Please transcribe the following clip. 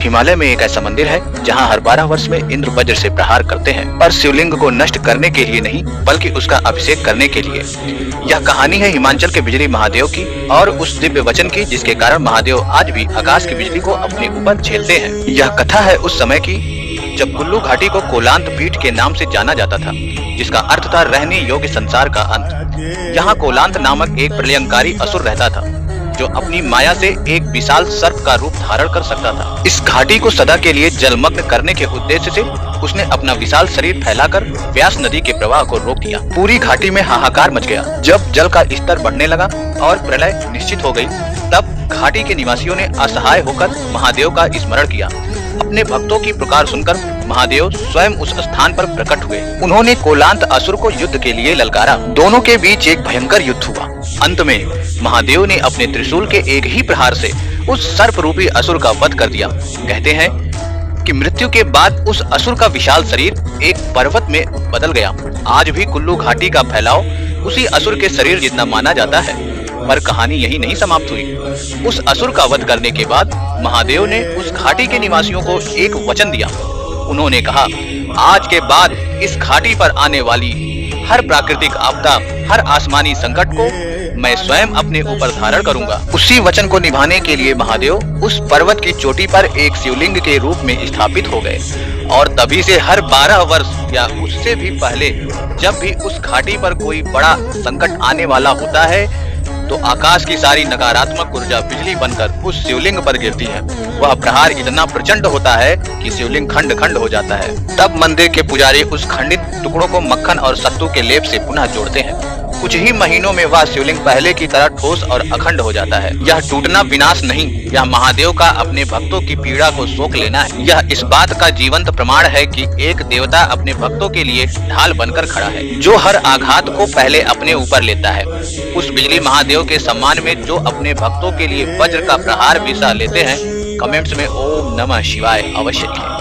हिमालय में एक ऐसा मंदिर है जहां हर 12 वर्ष में इंद्र वज्र से प्रहार करते हैं, पर शिवलिंग को नष्ट करने के लिए नहीं बल्कि उसका अभिषेक करने के लिए। यह कहानी है हिमाचल के बिजली महादेव की और उस दिव्य वचन की जिसके कारण महादेव आज भी आकाश की बिजली को अपने ऊपर झेलते हैं। यह कथा है उस समय की जब कुल्लू घाटी को कोलांत पीठ के नाम से जाना जाता था, जिसका अर्थ था रहने योग्य संसार का अंत। यहाँ कोलांत नामक एक प्रलयंकारी असुर रहता था जो अपनी माया से एक विशाल सर्प का रूप धारण कर सकता था। इस घाटी को सदा के लिए जलमग्न करने के उद्देश्य से उसने अपना विशाल शरीर फैलाकर व्यास नदी के प्रवाह को रोक दिया। पूरी घाटी में हाहाकार मच गया। जब जल का स्तर बढ़ने लगा और प्रलय निश्चित हो गई, तब घाटी के निवासियों ने असहाय होकर महादेव का स्मरण किया। अपने भक्तों की पुकार सुनकर महादेव स्वयं उस स्थान पर प्रकट हुए। उन्होंने कोलांत असुर को युद्ध के लिए ललकारा। दोनों के बीच एक भयंकर युद्ध हुआ। अंत में महादेव ने अपने त्रिशूल के एक ही प्रहार से उस सर्प रूपी असुर का वध कर दिया। कहते हैं कि मृत्यु के बाद उस असुर का विशाल शरीर एक पर्वत में बदल गया। आज भी कुल्लू घाटी का फैलाव उसी असुर के शरीर जितना माना जाता है। पर कहानी यही नहीं समाप्त हुई। उस असुर का वध करने के बाद महादेव ने उस घाटी के निवासियों को एक वचन दिया। उन्होंने कहा, आज के बाद इस घाटी पर आने वाली हर प्राकृतिक आपदा, हर आसमानी संकट को मैं स्वयं अपने ऊपर धारण करूंगा। उसी वचन को निभाने के लिए महादेव उस पर्वत की चोटी पर एक शिवलिंग के रूप में स्थापित हो गए और तभी से हर 12 वर्ष या उससे भी पहले जब भी उस घाटी पर कोई बड़ा संकट आने वाला होता है तो आकाश की सारी नकारात्मक ऊर्जा बिजली बनकर उस शिवलिंग पर गिरती है। वह प्रहार इतना प्रचंड होता है कि शिवलिंग खंड खंड हो जाता है। तब मंदिर के पुजारी उस खंडित टुकड़ों को मक्खन और सत्तू के लेप से पुनः जोड़ते हैं। कुछ ही महीनों में वह शिवलिंग पहले की तरह ठोस और अखंड हो जाता है। यह टूटना विनाश नहीं, यह महादेव का अपने भक्तों की पीड़ा को सोख लेना है। यह इस बात का जीवंत प्रमाण है कि एक देवता अपने भक्तों के लिए ढाल बनकर खड़ा है, जो हर आघात को पहले अपने ऊपर लेता है। उस बिजली महादेव के सम्मान में जो अपने भक्तों के लिए वज्र का प्रहार भी सह लेते हैं, कमेंट्स में ओम नमः शिवाय अवश्य लिखें।